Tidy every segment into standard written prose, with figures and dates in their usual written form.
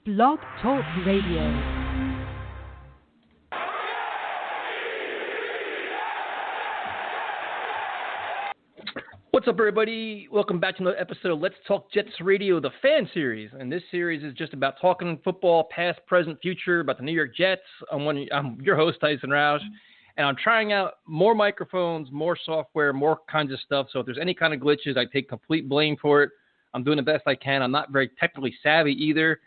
Blog Talk Radio. What's up, everybody? Welcome back to another episode of Let's Talk Jets Radio, the fan series. And this series is just about talking football, past, present, future, about the New York Jets. I'm your host, Tyson Roush, and I'm trying out more microphones, more software, more kinds of stuff. So if there's any kind of glitches, I take complete blame for it. I'm doing the best I can. I'm not very technically savvy either.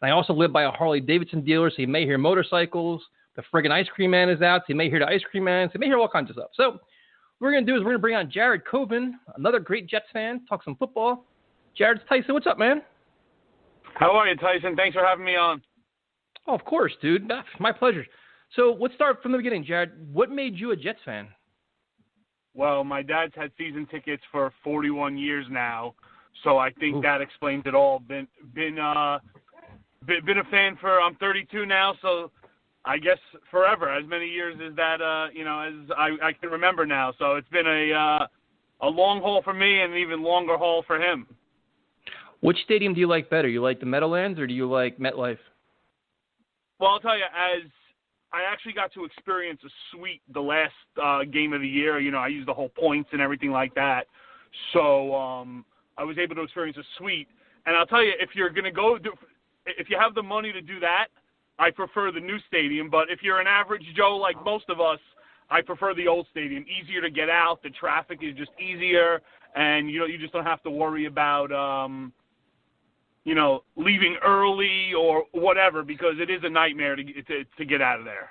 And I also live by a Harley-Davidson dealer, so you may hear motorcycles. The friggin' ice cream man is out, so you may hear the ice cream man. So you may hear all kinds of stuff. So what we're going to do is we're going to bring on Jared Coven, another great Jets fan, talk some football. Jared, Tyson, what's up, man? How are you, Tyson? Thanks for having me on. Oh, of course, dude. My pleasure. So let's start from the beginning, Jared. What made you a Jets fan? Well, my dad's had season tickets for 41 years now, so I think that explains it all. Been a fan for, I'm 32 now, so I guess forever, as many years as that, as I can remember now. So it's been a long haul for me and an even longer haul for him. Which stadium do you like better? You like the Meadowlands or do you like MetLife? Well, I'll tell you, as I actually got to experience a suite the last game of the year. I used the whole points and everything like that. So I was able to experience a suite. And I'll tell you, if you're going to if you have the money to do that, I prefer the new stadium. But if you're an average Joe like most of us, I prefer the old stadium. Easier to get out. The traffic is just easier. And, you just don't have to worry about, leaving early or whatever, because it is a nightmare to get out of there.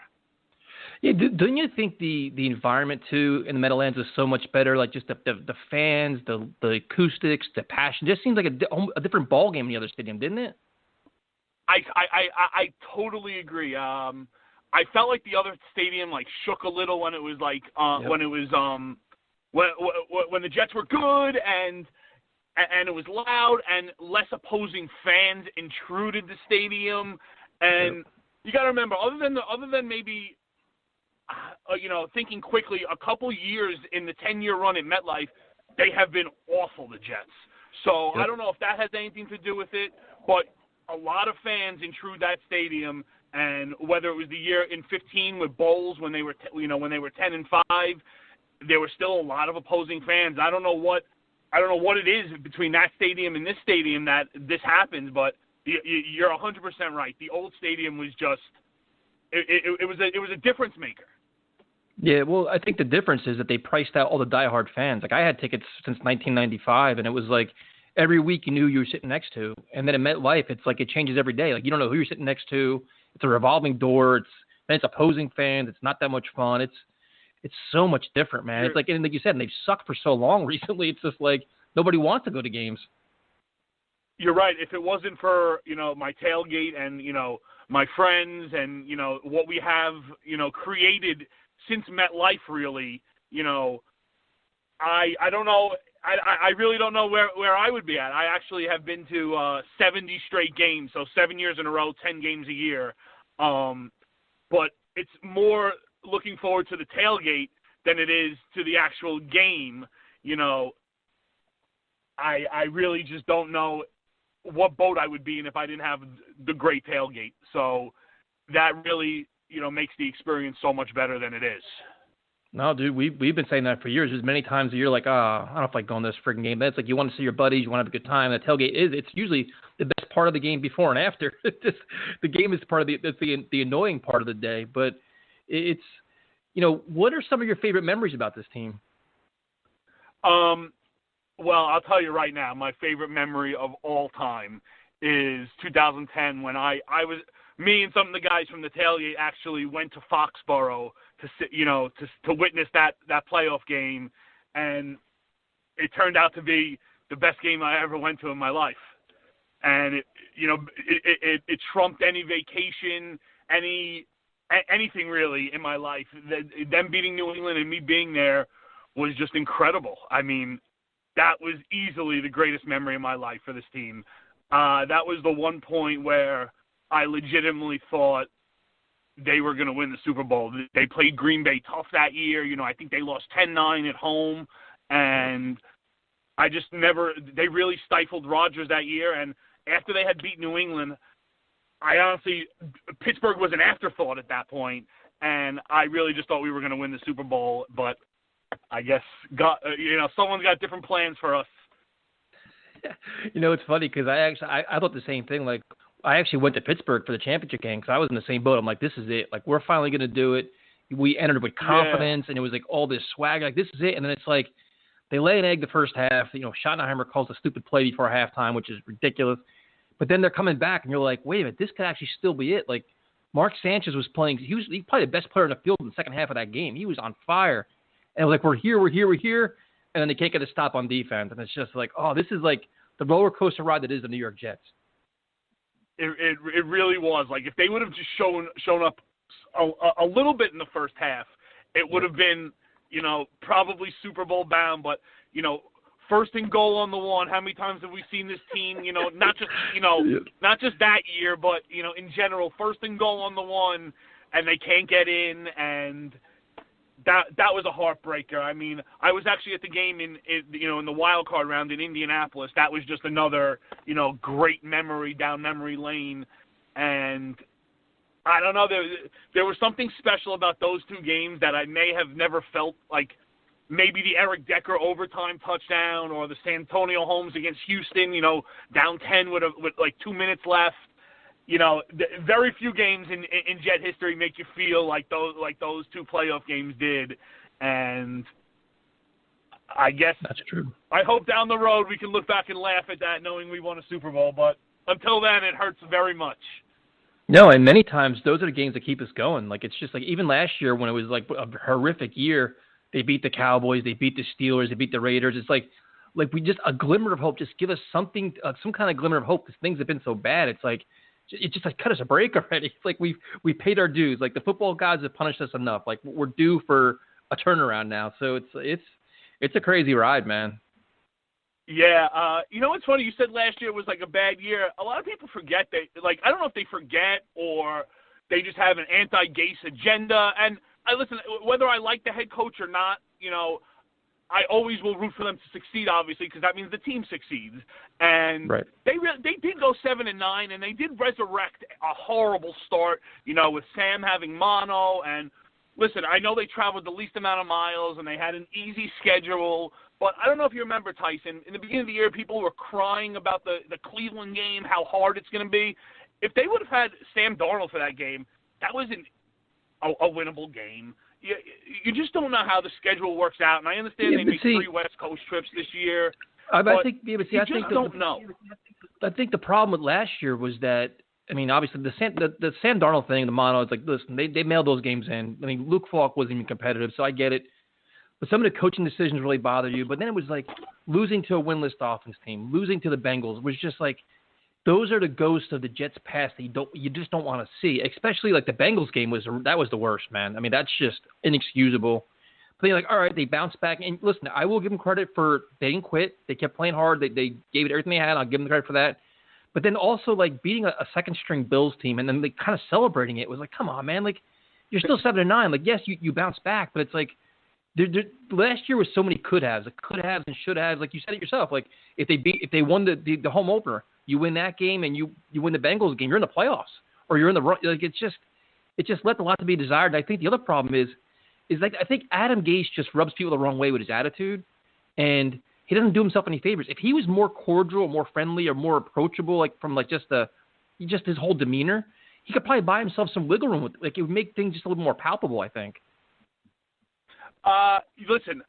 Yeah, don't you think the environment, too, in the Meadowlands is so much better? Like just the fans, the acoustics, the passion. Just seems like a different ballgame in the other stadium, didn't it? I totally agree. I felt like the other stadium shook a little when it was when the Jets were good and it was loud and less opposing fans intruded the stadium. And you got to remember, other than maybe thinking quickly, a couple years in the 10-year run at MetLife, they have been awful, the Jets. So I don't know if that has anything to do with it, but a lot of fans intrude that stadium, and whether it was the year in 15 with Bowles when they were 10-5, there were still a lot of opposing fans. I don't know what it is between that stadium and this stadium that this happens, but you're 100% right. The old stadium was just it was a difference maker. Yeah, well, I think the difference is that they priced out all the diehard fans. Like I had tickets since 1995, and it was like every week you knew you were sitting next to. And then at MetLife, it's like it changes every day. Like you don't know who you're sitting next to. It's a revolving door. It's opposing fans. It's not that much fun. It's so much different, man. It's like, and like you said, and they've sucked for so long recently. It's just like nobody wants to go to games. You're right. If it wasn't for, my tailgate and, my friends and, what we have, created since MetLife, really, I don't know. I really don't know where I would be at. I actually have been to 70 straight games, so 7 years in a row, 10 games a year. But it's more looking forward to the tailgate than it is to the actual game. I really just don't know what boat I would be in if I didn't have the great tailgate. So that really, makes the experience so much better than it is. No, dude, we've been saying that for years. There's many times a year like, I don't know if I go on this friggin' game. But it's like you want to see your buddies, you want to have a good time. That tailgate it's usually the best part of the game before and after. The game is part of the annoying part of the day. But it's, what are some of your favorite memories about this team? Well, I'll tell you right now, my favorite memory of all time is 2010 when me and some of the guys from the tailgate actually went to Foxborough to witness that playoff game, and it turned out to be the best game I ever went to in my life. And it trumped any vacation, anything really in my life. Them beating New England and me being there was just incredible. I mean, that was easily the greatest memory of my life for this team. That was the one point where I legitimately thought they were going to win the Super Bowl. They played Green Bay tough that year. I think they lost 10-9 at home, and they really stifled Rodgers that year. And after they had beat New England, I honestly, Pittsburgh was an afterthought at that point, and I really just thought we were going to win the Super Bowl. But I guess someone's got different plans for us. It's funny because I thought the same thing. Like, I actually went to Pittsburgh for the championship game because I was in the same boat. I'm like, this is it. Like, we're finally going to do it. We entered with confidence, and it was like all this swag. Like, this is it. And then it's like they lay an egg the first half. Schottenheimer calls a stupid play before halftime, which is ridiculous. But then they're coming back, and you're like, wait a minute, this could actually still be it. Like, Mark Sanchez was playing. He was probably the best player in the field in the second half of that game. He was on fire. And it was like, we're here. And then they can't get a stop on defense. And it's just like, oh, this is like the roller coaster ride that is the New York Jets. It really was. Like, if they would have just shown up a little bit in the first half, it would have been, probably Super Bowl bound. But, first and goal on the one. How many times have we seen this team, not just that year, but, in general, first and goal on the one, and they can't get in, and that was a heartbreaker. I mean, I was actually at the game in the wild card round in Indianapolis. That was just another, great memory down memory lane, and I don't know, there was something special about those two games that I may have never felt, like maybe the Eric Decker overtime touchdown or the Santonio Holmes against Houston, down 10 with like 2 minutes left. Very few games in Jet history make you feel like those two playoff games did, and I guess that's true. I hope down the road we can look back and laugh at that, knowing we won a Super Bowl. But until then, it hurts very much. No, and many times those are the games that keep us going. Like, it's just like even last year when it was like a horrific year, they beat the Cowboys, they beat the Steelers, they beat the Raiders. It's like we just a glimmer of hope. Just give us something, some kind of glimmer of hope because things have been so bad. It's like it just like cut us a break already. It's like we paid our dues. Like the football gods have punished us enough. Like we're due for a turnaround now. So it's a crazy ride, man. Yeah, it's funny. You said last year was like a bad year. A lot of people forget I don't know if they forget or they just have an anti-Gase agenda. And listen, whether I like the head coach or not, I always will root for them to succeed, obviously, because that means the team succeeds. And right. They did go 7-9, and they did resurrect a horrible start, with Sam having mono. And listen, I know they traveled the least amount of miles, and they had an easy schedule. But I don't know if you remember, Tyson, in the beginning of the year, people were crying about the Cleveland game, how hard it's going to be. If they would have had Sam Darnold for that game, that wasn't a winnable game. You just don't know how the schedule works out. And I understand they made 3 West Coast trips this year. I think don't know. I think the problem with last year was that, I mean, obviously the Sam Darnold thing, the mono, it's like, listen, they mailed those games in. I mean, Luke Falk wasn't even competitive, so I get it. But some of the coaching decisions really bother you. But then it was like losing to a winless Dolphins team, losing to the Bengals was just like, those are the ghosts of the Jets' past that you just don't want to see. Especially like the Bengals game was the worst, man. I mean, that's just inexcusable. But you're like, all right, they bounced back. And listen, I will give them credit for they didn't quit. They kept playing hard. They gave it everything they had. I'll give them credit for that. But then also like beating a second-string Bills team and then like kind of celebrating it was like, come on, man. Like you're still 7-9. Like yes, you bounce back, but it's like last year was so many could-haves, and should-haves. Like you said it yourself. Like if they won the home opener, you win that game and you win the Bengals game, you're in the playoffs or you're in the like it just left a lot to be desired. And I think the other problem is like I think Adam Gase just rubs people the wrong way with his attitude, and he doesn't do himself any favors. If he was more cordial, more friendly, or more approachable, like from like just his whole demeanor, he could probably buy himself some wiggle room. Like it would make things just a little more palpable, I think. Listen,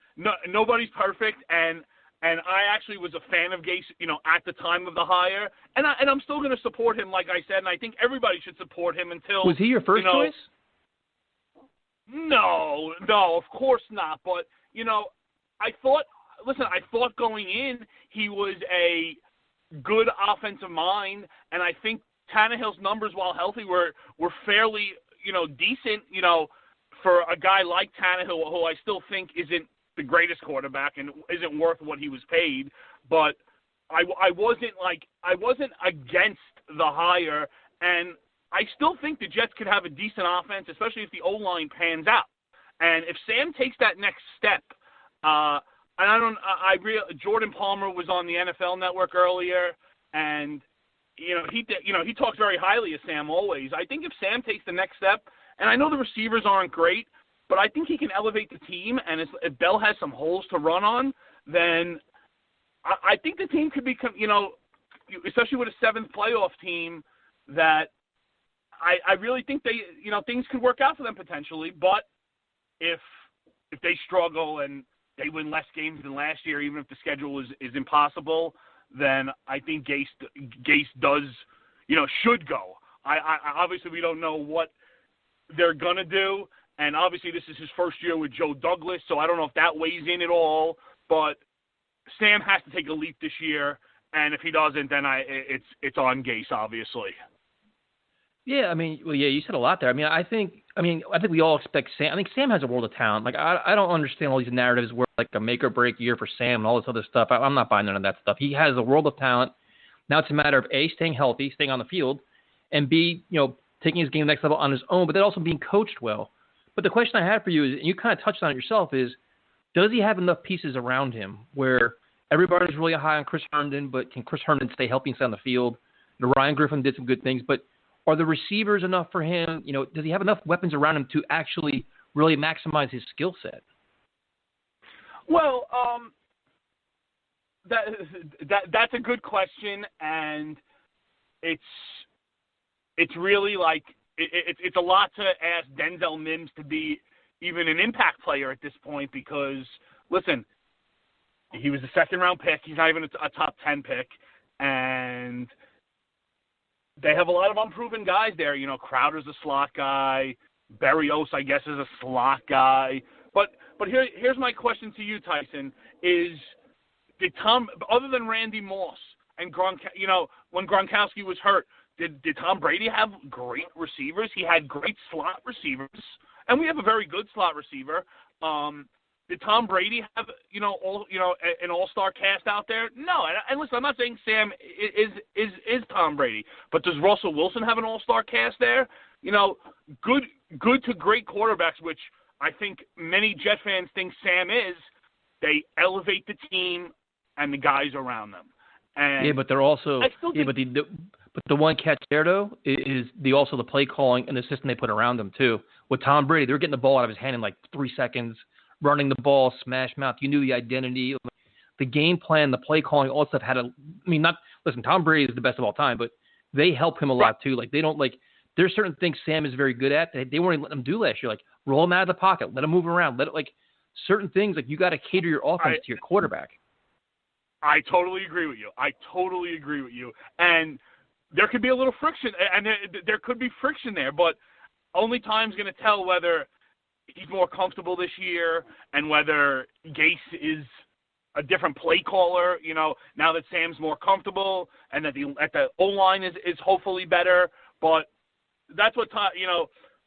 nobody's perfect, and I actually was a fan of Gase, at the time of the hire, and I'm still going to support him, like I said, and I think everybody should support him until. Was he your first choice? No, of course not. But I thought going in he was a good offensive mind, and I think Tannehill's numbers, while healthy, were fairly decent, for a guy like Tannehill, who I still think isn't the greatest quarterback and isn't worth what he was paid. But I wasn't against the hire, and I still think the Jets could have a decent offense, especially if the O-line pans out. And if Sam takes that next step, Jordan Palmer was on the NFL Network earlier, and he talks very highly of Sam always. I think if Sam takes the next step, and I know the receivers aren't great, but I think he can elevate the team, and if Bell has some holes to run on, then I think the team could become, especially with a 7th playoff team, that I really think things could work out for them potentially. But if they struggle and they win less games than last year, even if the schedule is impossible, then I think Gase does, should go. I obviously we don't know what they're gonna do, and obviously this is his first year with Joe Douglas, so I don't know if that weighs in at all. But Sam has to take a leap this year, and if he doesn't, then it's on Gase, obviously. Yeah, you said a lot there. I think we all expect Sam. I think Sam has a world of talent. Like, I don't understand all these narratives where like a make or break year for Sam and all this other stuff. I'm not buying none of that stuff. He has a world of talent. Now it's a matter of A, staying healthy, staying on the field, and B, taking his game to the next level on his own, but then also being coached well. But the question I have for you is, and you kind of touched on it yourself, is does he have enough pieces around him where everybody's really high on Chris Herndon, but can Chris Herndon stay healthy and stay on the field? Ryan Griffin did some good things, but are the receivers enough for him? Does he have enough weapons around him to actually really maximize his skill set? Well, that's a good question, and it's really like it's a lot to ask Denzel Mims to be even an impact player at this point because, listen, he was a 2nd-round pick. He's not even a top 10 pick, and they have a lot of unproven guys there. Crowder's a slot guy. Berrios, I guess, is a slot guy. But here's my question to you, Tyson, is did Tom, other than Randy Moss and when Gronkowski was hurt, did Tom Brady have great receivers? He had great slot receivers, and we have a very good slot receiver. Did Tom Brady have an all-star cast out there? No. And listen, I'm not saying Sam is Tom Brady, but does Russell Wilson have an all-star cast there? Good to great quarterbacks, which I think many Jet fans think Sam is. They elevate the team and the guys around them. And but they're also but the one catch there though is also the play calling and the system they put around them too. With Tom Brady, they're getting the ball out of his hand in like 3 seconds. Running the ball, smash mouth. You knew the identity, the game plan, the play calling, all that stuff listen, Tom Brady is the best of all time, but they help him a lot too. Like, they don't there's certain things Sam is very good at that they weren't even letting him do last year. Like, roll him out of the pocket, let him move around, certain things, you got to cater your offense to your quarterback. I totally agree with you. And there could be a little friction, and there could be friction there, but only time's going to tell whether he's more comfortable this year and whether Gase is a different play caller, now that Sam's more comfortable and that the O-line is hopefully better. But that's what,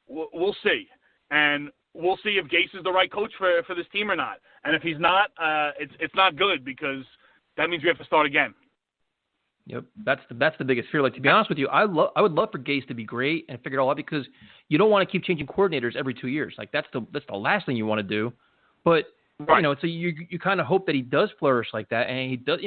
we'll see. And we'll see if Gase is the right coach for this team or not. And if he's not, it's not good because that means we have to start again. Yep, that's the biggest fear. To be honest with you, I would love for Gase to be great and figure it all out because you don't want to keep changing coordinators every 2 years. That's the last thing you want to do. But right. So you kind of hope that he does flourish like that, and he does.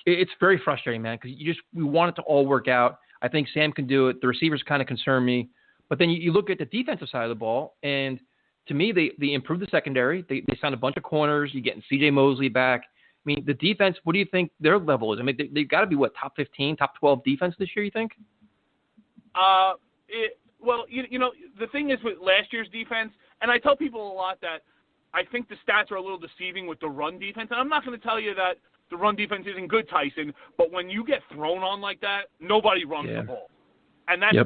It's very frustrating, man, because we want it to all work out. I think Sam can do it. The receivers kind of concern me, but then you look at the defensive side of the ball, and to me, they improved the secondary. They signed a bunch of corners. You're getting C.J. Mosley back. The defense, what do you think their level is? They've got to be, top 15, top 12 defense this year, you think? The thing is with last year's defense, and I tell people a lot that I think the stats are a little deceiving with the run defense. And I'm not going to tell you that the run defense isn't good, Tyson, but when you get thrown on like that, nobody runs the ball. And that's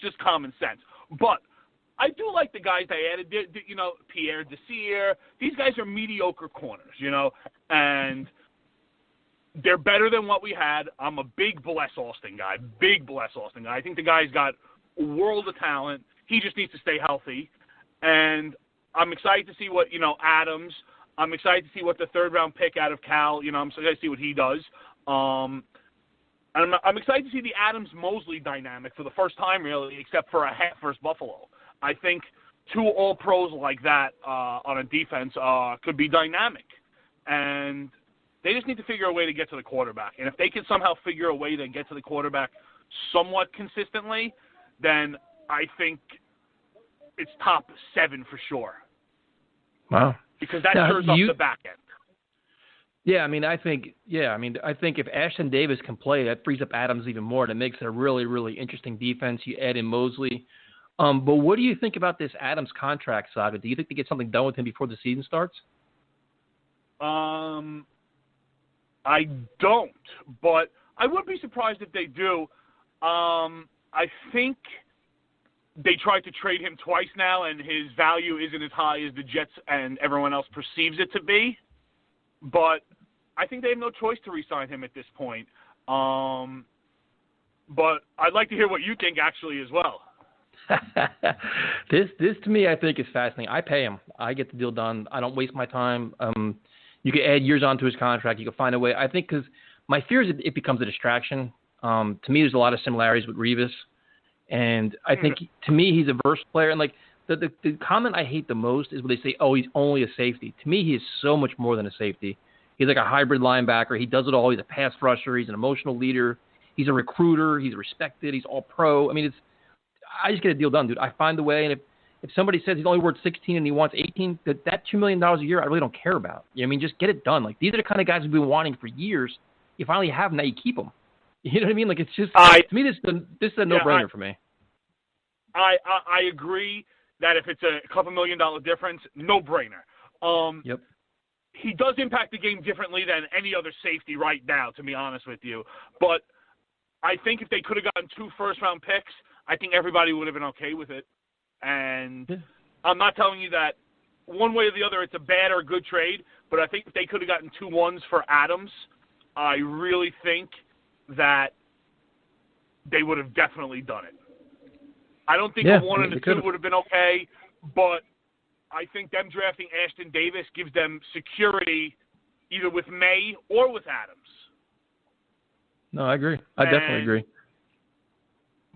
just common sense. But I do like the guys they added, Pierre Desir. These guys are mediocre corners, and they're better than what we had. I'm a big Bless Austin guy. I think the guy's got a world of talent. He just needs to stay healthy. And I'm excited to see what, Adams. I'm excited to see what the 3rd-round pick out of Cal, I'm excited to see what he does. And I'm excited to see the Adams-Mosley dynamic for the first time, really, except for a half versus Buffalo. I think 2 all-pros like that on a defense could be dynamic. And They just need to figure a way to get to the quarterback. And if they can somehow figure a way to get to the quarterback somewhat consistently, then I think it's top 7 for sure. Wow. Because that shores up the back end. Yeah, I think if Ashton Davis can play, that frees up Adams even more. That makes it a really, really interesting defense. You add in Mosley. But what do you think about this Adams contract saga? Do you think they get something done with him before the season starts? I don't, but I would be surprised if they do. I think they tried to trade him twice now, and his value isn't as high as the Jets and everyone else perceives it to be. But I think they have no choice to re-sign him at this point. But I'd like to hear what you think actually as well. This to me, I think, is fascinating. I pay him. I get the deal done. I don't waste my time. You can add years onto his contract. You can find a way. I think because my fear is it becomes a distraction. To me, there's a lot of similarities with Revis. And I think, to me, he's a versatile player. And, like, the comment I hate the most is when they say, oh, he's only a safety. To me, he is so much more than a safety. He's like a hybrid linebacker. He does it all. He's a pass rusher. He's an emotional leader. He's a recruiter. He's respected. He's all pro. I just get a deal done, dude. I find a way. And if somebody says he's only worth 16 and he wants 18, that $2 million a year, I really don't care about. Just get it done. Like, these are the kind of guys we've been wanting for years. You finally have them, now you keep them. You know what I mean? Like, it's just, to me, this is a no-brainer for me. I agree that if it's a couple $1 million difference, no-brainer. Yep. He does impact the game differently than any other safety right now, to be honest with you. But I think if they could have gotten 2 first-round picks, I think everybody would have been okay with it. And I'm not telling you that one way or the other it's a bad or a good trade, but I think if they could have gotten 2 1s for Adams, I really think that they would have definitely done it. I don't think a 1 and a 2 would have been okay, but I think them drafting Ashton Davis gives them security either with May or with Adams. No, I agree. I definitely agree.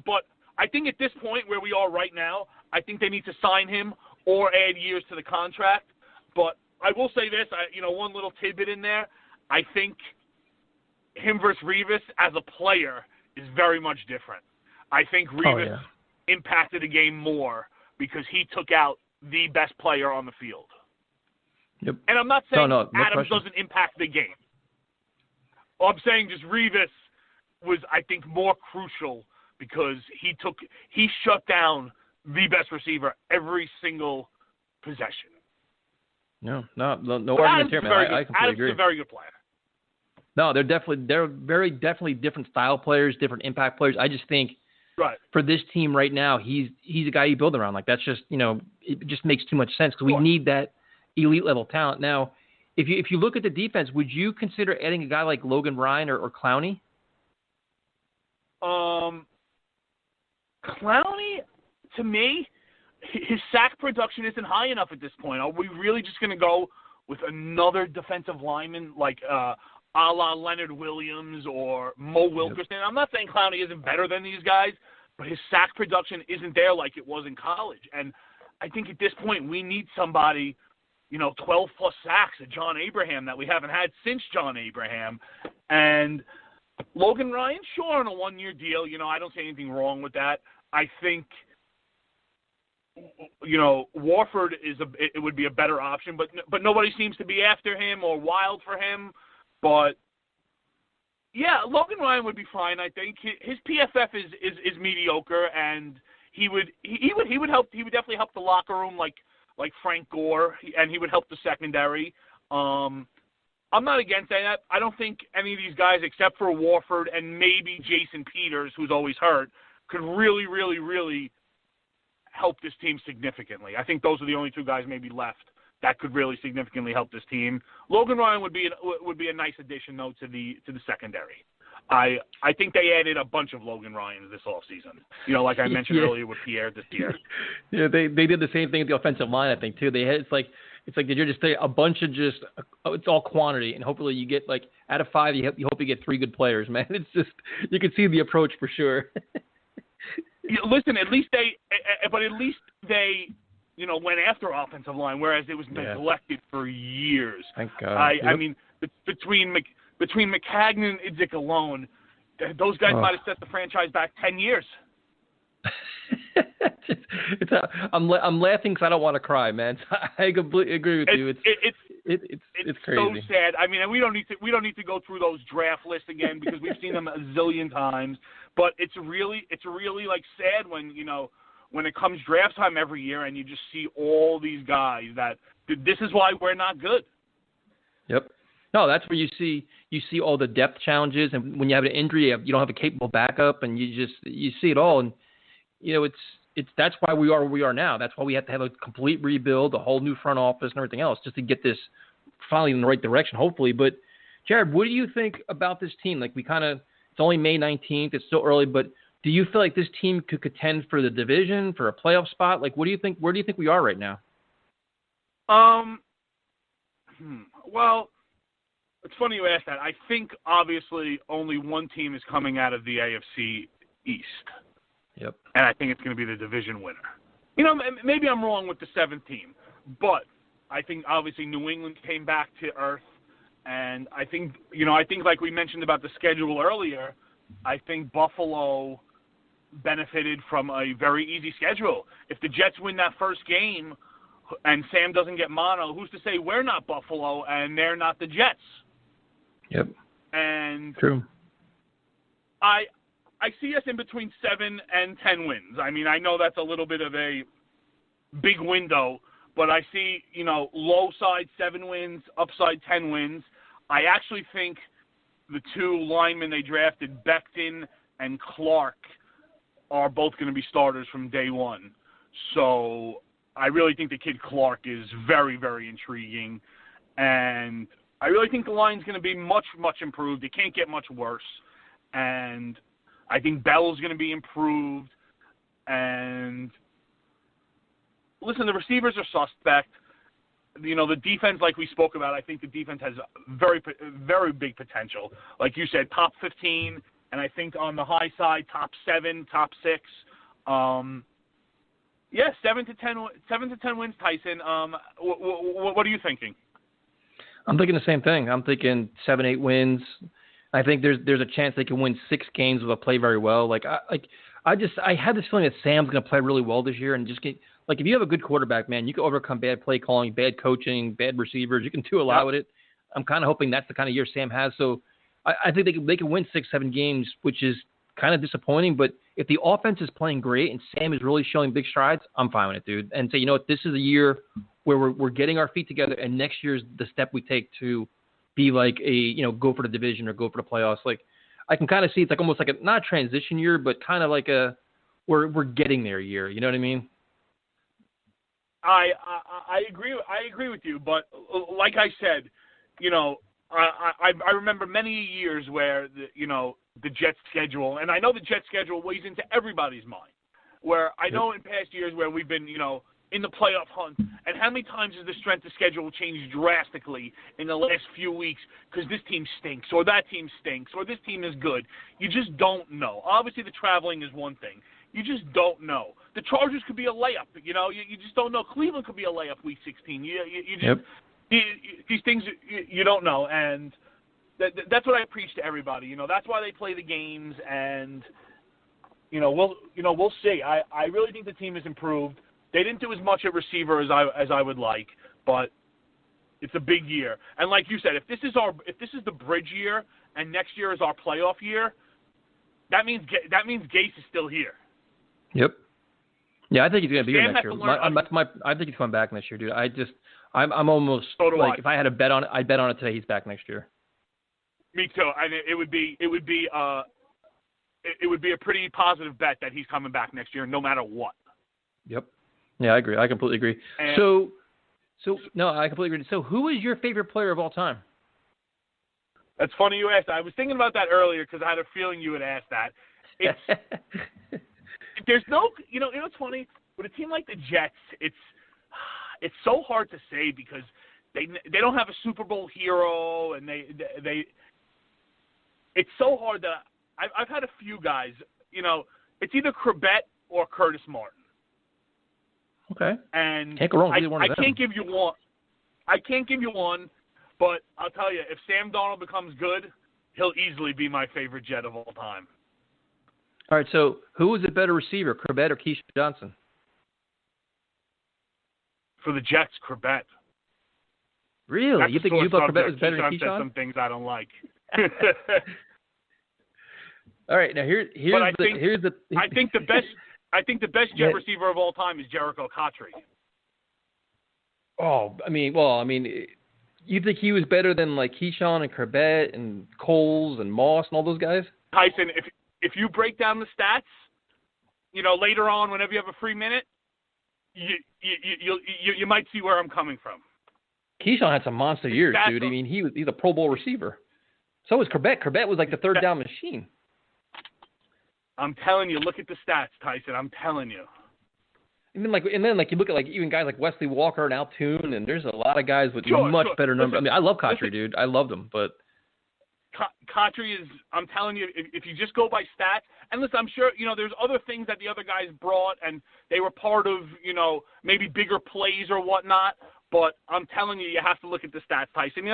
But I think at this point where we are right now, I think they need to sign him or add years to the contract. But I will say this, one little tidbit in there. I think him versus Revis as a player is very much different. I think Revis impacted the game more because he took out the best player on the field. Yep. And I'm not saying no Adams question. doesn't impact the game. I'm saying just Revis was, I think, more crucial because he shut down the best receiver every single possession. No argument here, man. I completely Adams agree. is a very good player. No, they're very definitely different style players, different impact players. I just think for this team right now, he's a guy you build around. Like, that's just, it just makes too much sense because we need that elite level talent. Now, if you look at the defense, would you consider adding a guy like Logan Ryan or Clowney? Clowney, to me, his sack production isn't high enough at this point. Are we really just going to go with another defensive lineman like a la Leonard Williams or Mo Wilkerson? I'm not saying Clowney isn't better than these guys, but his sack production isn't there like it was in college. And I think at this point we need somebody, 12-plus sacks at John Abraham that we haven't had since John Abraham. And Logan Ryan, sure, on a 1-year deal. I don't see anything wrong with that. I think, Warford it would be a better option, but nobody seems to be after him or wild for him. But yeah, Logan Ryan would be fine. I think his PFF is mediocre, and he would help. He would definitely help the locker room like Frank Gore, and he would help the secondary. I'm not against that. I don't think any of these guys, except for Warford and maybe Jason Peters, who's always hurt, could really, really, really help this team significantly. I think those are the only 2 guys maybe left that could really significantly help this team. Logan Ryan would be a nice addition though to the secondary. I think they added a bunch of Logan Ryans this offseason. Like I mentioned earlier with Pierre this year. Yeah, they did the same thing with the offensive line, I think, too. It's like they're just a bunch of it's all quantity, and hopefully you get out of 5, you hope you get 3 good players, man. It's just, you can see the approach for sure. Listen, at least they went after offensive line, whereas it was neglected for years. Thank God. I mean, the between McCagnon and Idzik alone, those guys might have set the franchise back 10 years. I'm laughing because I don't want to cry, man. I completely agree with you. It's crazy. So sad. I mean, and we don't need to go through those draft lists again because we've seen them a zillion times. But it's really like sad when it comes draft time every year and you just see all these guys that this is why we're not good. Yep. No, that's where you see all the depth challenges, and when you have an injury, you don't have a capable backup, and you see it all, and that's why we are where we are now. That's why we have to have a complete rebuild, a whole new front office, and everything else, just to get this finally in the right direction, hopefully. But Jared, what do you think about this team? Like it's only May 19th, it's still early, but do you feel like this team could contend for the division, for a playoff spot? Like, what do you think? Where do you think we are right now? Well, it's funny you ask that. I think, obviously, only one team is coming out of the AFC East. Yep. And I think it's going to be the division winner. Maybe I'm wrong with the 7th team, but I think, obviously, New England came back to earth. And I think like we mentioned about the schedule earlier, I think Buffalo benefited from a very easy schedule. If the Jets win that first game and Sam doesn't get mono, who's to say we're not Buffalo and they're not the Jets? Yep. And true. I see us in between 7 and 10 wins. I mean, I know that's a little bit of a big window, but I see, low side 7 wins, upside 10 wins. I actually think the 2 linemen they drafted, Becton and Clark, are both going to be starters from day one. So I really think the kid Clark is very, very intriguing. And I really think the line's going to be much, much improved. It can't get much worse. And I think Bell's going to be improved. And listen, the receivers are suspect. The defense, like we spoke about, I think the defense has very, very big potential. Like you said, top 15, and I think on the high side, top 7, top 6. 7 to 10 wins, Tyson. What are you thinking? I'm thinking the same thing. I'm thinking 7, 8 wins. I think there's a chance they can win 6 games if they play very well. I had this feeling that Sam's going to play really well this year and just get. Like, if you have a good quarterback, man, you can overcome bad play calling, bad coaching, bad receivers. You can do a lot with it. I'm kind of hoping that's the kind of year Sam has. So I think they can win 6, 7 games, which is kind of disappointing. But if the offense is playing great and Sam is really showing big strides, I'm fine with it, dude. And say, you know what, this is a year where we're getting our feet together, and next year's the step we take to be like go for the division or go for the playoffs. Like, I can kind of see it's like almost like not a transition year, but kind of like we're getting there year. You know what I mean? I agree with you, but like I said, I remember many years where the Jets schedule, and I know the Jets schedule weighs into everybody's mind. Where I know in past years where we've been in the playoff hunt, and how many times has the strength of schedule changed drastically in the last few weeks because this team stinks or that team stinks or this team is good. You just don't know. Obviously, the traveling is one thing. You just don't know. The Chargers could be a layup. You just don't know. Cleveland could be a layup week 16. You just these things you don't know, and that's what I preach to everybody. That's why they play the games, and we'll see. I really think the team has improved. They didn't do as much at receiver as I would like, but it's a big year. And like you said, if this is the bridge year and next year is our playoff year, that means Gase is still here. Yep. Yeah, I think he's going to be here next year. I think he's coming back next year, dude. I'm almost if I had a bet on it, I'd bet on it today. He's back next year. Me too. And it would be a pretty positive bet that he's coming back next year, no matter what. Yep. Yeah, I agree. I completely agree. And I completely agree. So, who is your favorite player of all time? That's funny you asked that. I was thinking about that earlier because I had a feeling you would ask that. There's no, it's funny with a team like the Jets. It's so hard to say because they don't have a Super Bowl hero, and they it's so hard that I've had a few guys. It's either Corbett or Curtis Martin. Okay. And can't go wrong with either one of them. I can't give you one. But I'll tell you, if Sam Darnold becomes good, he'll easily be my favorite Jet of all time. All right, so who was a better receiver, Corbett or Keyshawn Johnson? For the Jets, Corbett. Really? That's you thought Corbett was better than Keyshawn said Keyshawn? some things I don't like. All right, now here's the. I think the best Jet receiver of all time is Jericho Khatri. Oh, I mean, you think he was better than like Keyshawn and Corbett and Coles and Moss and all those guys? Tyson, if you break down the stats, later on, whenever you have a free minute, you might see where I'm coming from. Keyshawn had some monster years, dude. I mean, he's a Pro Bowl receiver. So was Corbett. Corbett was like the third down machine. I'm telling you, look at the stats, Tyson. I'm telling you. And then you look at even guys like Wesley Walker and Altoon, and there's a lot of guys with much better numbers. I mean, I love Khatri, dude. I loved him, but Khatri is. I'm telling you, if you just go by stats, and listen, I'm sure there's other things that the other guys brought, and they were part of maybe bigger plays or whatnot. But I'm telling you, you have to look at the stats, Tyson.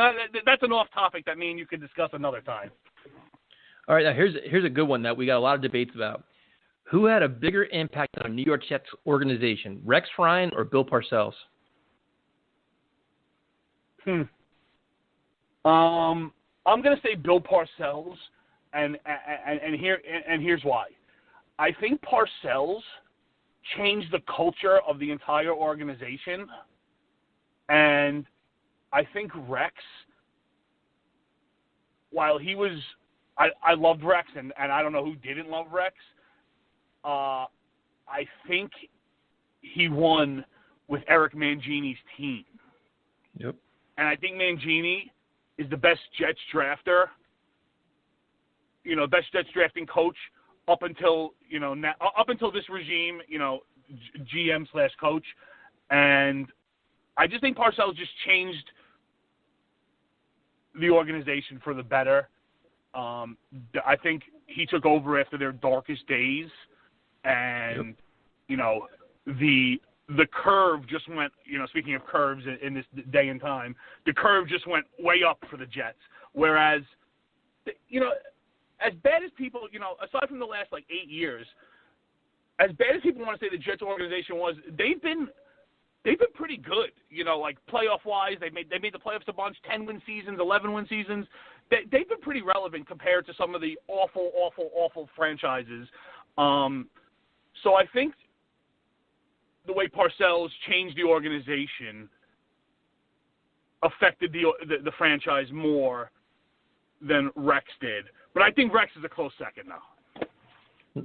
That's an off topic that me and you could discuss another time. All right, now here's a good one that we got a lot of debates about. Who had a bigger impact on the New York Jets organization, Rex Ryan or Bill Parcells? I'm going to say Bill Parcells, and here's why. I think Parcells changed the culture of the entire organization, and I think Rex, while he was, I loved Rex, and I don't know who didn't love Rex. I think he won with Eric Mangini's team. Yep. And I think Mangini is the best Jets drafter, best Jets drafting coach up until this regime, GM/coach. And I just think Parcells just changed the organization for the better. I think he took over after their darkest days, and the curve just went. Speaking of curves in this day and time, the curve just went way up for the Jets. Whereas, as bad as people, aside from the last 8 years, as bad as people want to say the Jets organization was, they've been pretty good. Playoff wise, they made the playoffs a bunch, 10-win seasons, 11-win seasons. They've been pretty relevant compared to some of the awful franchises. So I think the way Parcells changed the organization affected the franchise more than Rex did. But I think Rex is a close second now.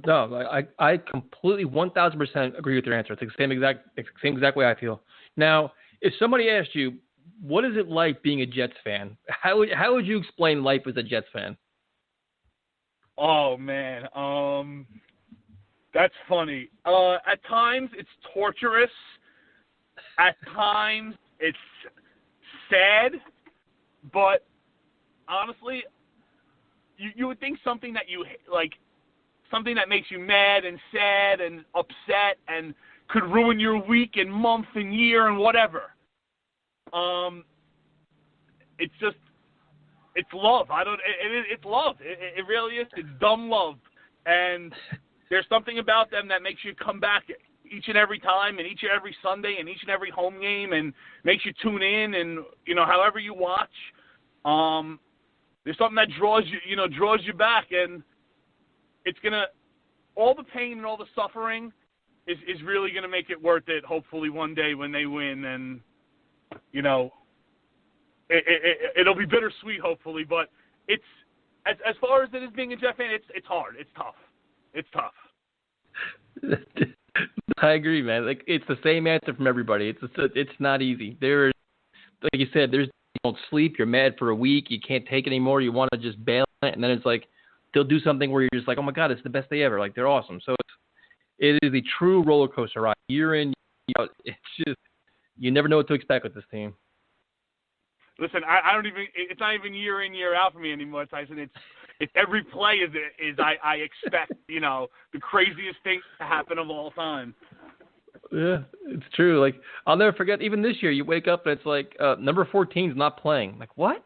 No, I completely 1,000% agree with your answer. It's the same exact way I feel. Now, if somebody asked you, what is it like being a Jets fan? How would you explain life as a Jets fan? Oh man, that's funny. At times it's torturous. At times it's sad. But honestly, you would think something that you like, something that makes you mad and sad and upset and could ruin your week and month and year and whatever. It's love. It's love. It really is. It's dumb love. And there's something about them that makes you come back each and every time and each and every Sunday and each and every home game and makes you tune in and, however you watch. There's something that draws you back, and it's going to, all the pain and all the suffering is really going to make it worth it, hopefully one day when they win. And, it'll be bittersweet, hopefully, but it's, as far as it is being a Jet fan, it's hard. It's tough. It's tough. I agree, man. Like, it's the same answer from everybody. It's not easy. There's, like you said, you don't sleep. You're mad for a week. You can't take it anymore. You want to just bail on it, and then it's like they'll do something where you're just like, oh my God, it's the best day ever. Like, they're awesome. So it is a true roller coaster ride. Year in, year out. It's just, you never know what to expect with this team. Listen, I don't even. It's not even year in, year out for me anymore, Tyson. It's every play is I expect the craziest things to happen of all time. Yeah, it's true. Like, I'll never forget, even this year, you wake up and it's like, number 14 is not playing. Like, what?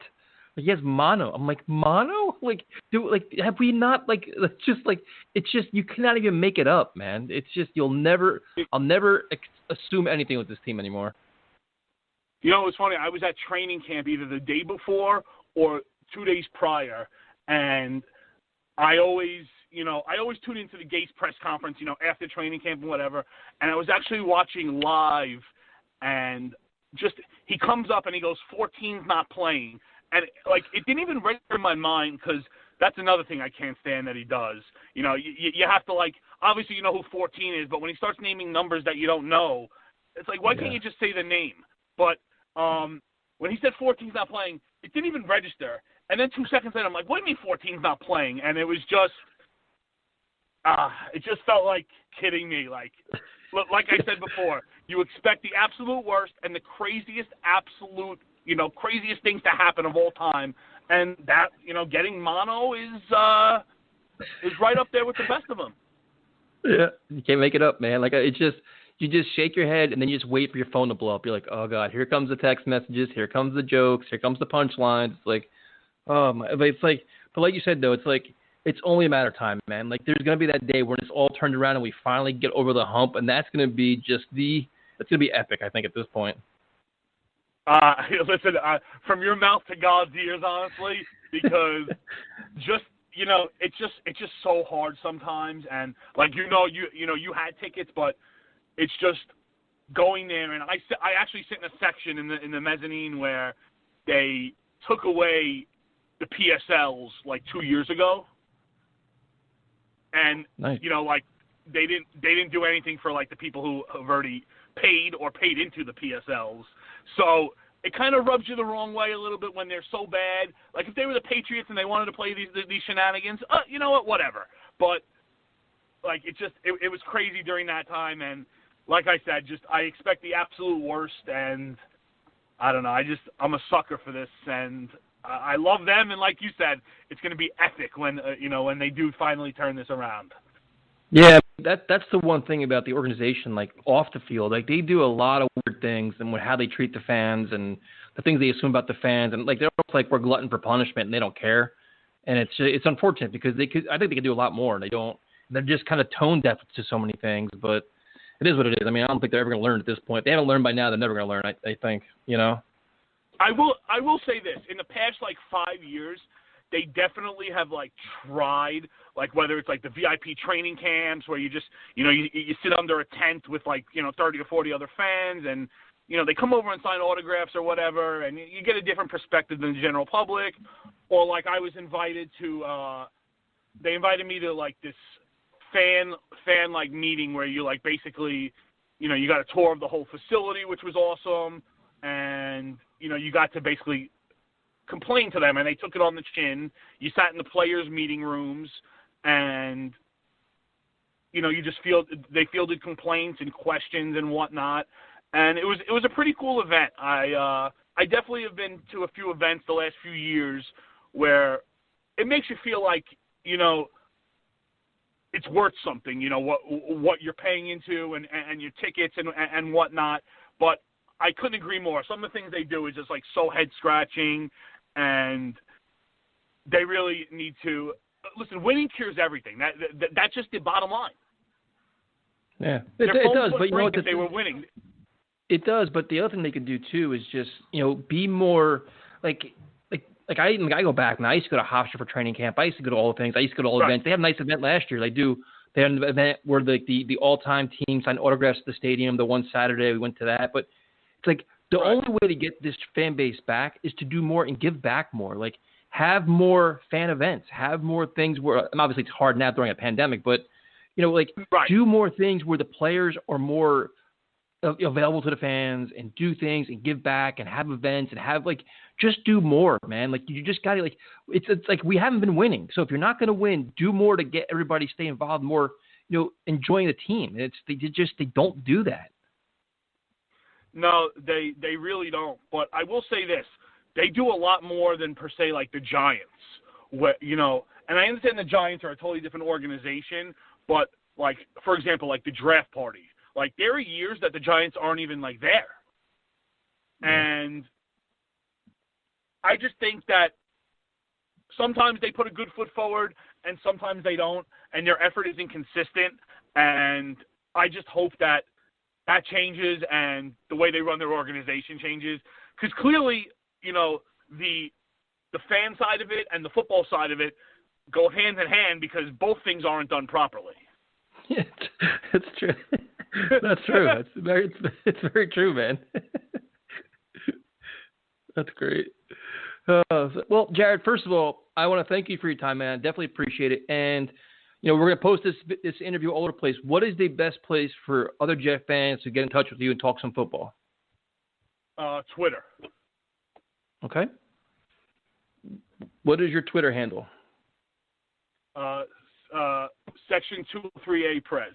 Like, he has mono. I'm like, mono? Like, have we not, like, it's just, you cannot even make it up, man. It's just, I'll never assume anything with this team anymore. You know, it's funny. I was at training camp either the day before or 2 days prior, and I always tune into the Gates press conference, after training camp and whatever, and I was actually watching live, and just, he comes up and he goes, 14's not playing, and, like, it didn't even register in my mind, because that's another thing I can't stand that he does. You have to, like, obviously you know who 14 is, but when he starts naming numbers that you don't know, it's like, why can't you just say the name? But when he said 14's not playing, it didn't even register. And then 2 seconds later, I'm like, what do you mean 14's not playing? And it was just, it just felt like kidding me. Like I said before, you expect the absolute worst and the craziest things to happen of all time. And that, getting mono is right up there with the best of them. Yeah, you can't make it up, man. Like, it's just, you just shake your head and then you just wait for your phone to blow up. You're like, oh God, here comes the text messages, here comes the jokes, here comes the punchlines. It's like, but like you said though, it's like, it's only a matter of time, man. Like, there's gonna be that day when it's all turned around and we finally get over the hump, and that's gonna be it's gonna be epic, I think, at this point. Listen, from your mouth to God's ears, honestly, because just. It's just so hard sometimes, and like you had tickets, but it's just going there. And I actually sit in a section in the mezzanine where they took away the PSLs like 2 years ago, and nice. Like they didn't do anything for like the people who have already paid or paid into the PSLs, so. It kind of rubs you the wrong way a little bit when they're so bad. Like, if they were the Patriots and they wanted to play these shenanigans, you know what, whatever. But, like, it was crazy during that time. And, like I said, I expect the absolute worst. And, I don't know, I'm a sucker for this. And I love them. And like you said, it's going to be epic when they do finally turn this around. Yeah, that's the one thing about the organization, like off the field. Like, they do a lot of weird things and how they treat the fans and the things they assume about the fans, and like they're almost like we're glutton for punishment and they don't care. And it's unfortunate because I think they could do a lot more, and they don't. They're just kind of tone deaf to so many things, but it is what it is. I mean, I don't think they're ever going to learn at this point. If they haven't learned by now, they're never going to learn. I think. I will say this: in the past like 5 years, they definitely have like tried, like whether it's like the VIP training camps where you just, you sit under a tent with like, 30 or 40 other fans, and, they come over and sign autographs or whatever, and you get a different perspective than the general public. Or like I was invited to, they invited me to like this fan like meeting where you like basically, you got a tour of the whole facility, which was awesome. And, you got to basically complain to them, and they took it on the chin. You sat in the players' meeting rooms, and they fielded complaints and questions and whatnot, and it was a pretty cool event. I definitely have been to a few events the last few years where it makes you feel like it's worth something. What you're paying into and your tickets and whatnot, but. I couldn't agree more. Some of the things they do is just like so head scratching, and they really need to listen. Winning cures everything. That's just the bottom line. Yeah, it does. But if they were winning, it does. But the other thing they could do too is just be more like I go back now. I used to go to Hofstra for training camp. I used to go to all the things. I used to go to all events. They had a nice event last year. They had an event where the all-time team signed autographs at the stadium. The one Saturday we went to that, but. It's like the only way to get this fan base back is to do more and give back more. Like, have more fan events, have more things where, obviously it's hard now during a pandemic, but, do more things where the players are more available to the fans and do things and give back and have events and have, just do more, man. Like, you just got to, it's like we haven't been winning. So if you're not going to win, do more to get everybody stay involved more, enjoying the team. They don't do that. No, they really don't. But I will say this: they do a lot more than per se like the Giants. And I understand the Giants are a totally different organization, but like for example, like the draft party, Like, there are years that the Giants aren't even, like, there. And I just think that sometimes they put a good foot forward and sometimes they don't, and their effort is inconsistent. And I just hope that that changes and the way they run their organization changes. Because clearly, you know, the fan side of it and the football side of it go hand in hand because both things aren't done properly. Yeah, it's true. That's true. It's very true, man. That's great. Well, Jared, first of all, I want to thank you for your time, man. I definitely appreciate it. And, you know, we're going to post this interview all over the place. What is the best place for other Jet fans to get in touch with you and talk some football? Twitter. Okay. What is your Twitter handle? Section 203A Prez.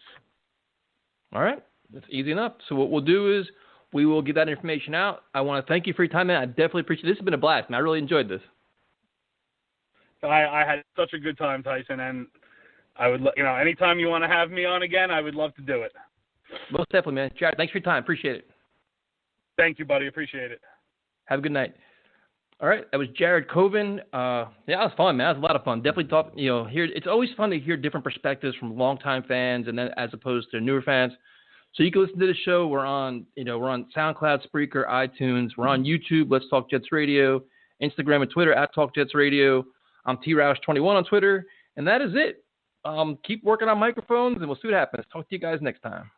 All right. That's easy enough. So what we'll do is we will get that information out. I want to thank you for your time, man. I definitely appreciate it. This has been a blast, man. I really enjoyed this. I had such a good time, Tyson, and I would, you know, anytime you want to have me on again, I would love to do it. Most definitely, man. Jared, thanks for your time. Appreciate it. Thank you, buddy. Appreciate it. Have a good night. All right, that was Jared Coven. Yeah, it was fun, man. It was a lot of fun. Definitely talk. You know, it's always fun to hear different perspectives from longtime fans, and then as opposed to newer fans. So you can listen to the show. We're on SoundCloud, Spreaker, iTunes. We're on YouTube. Let's Talk Jets Radio, Instagram and Twitter at Talk Jets Radio. I'm TRoush21 on Twitter, and that is it. Keep working on microphones, and we'll see what happens. Talk to you guys next time.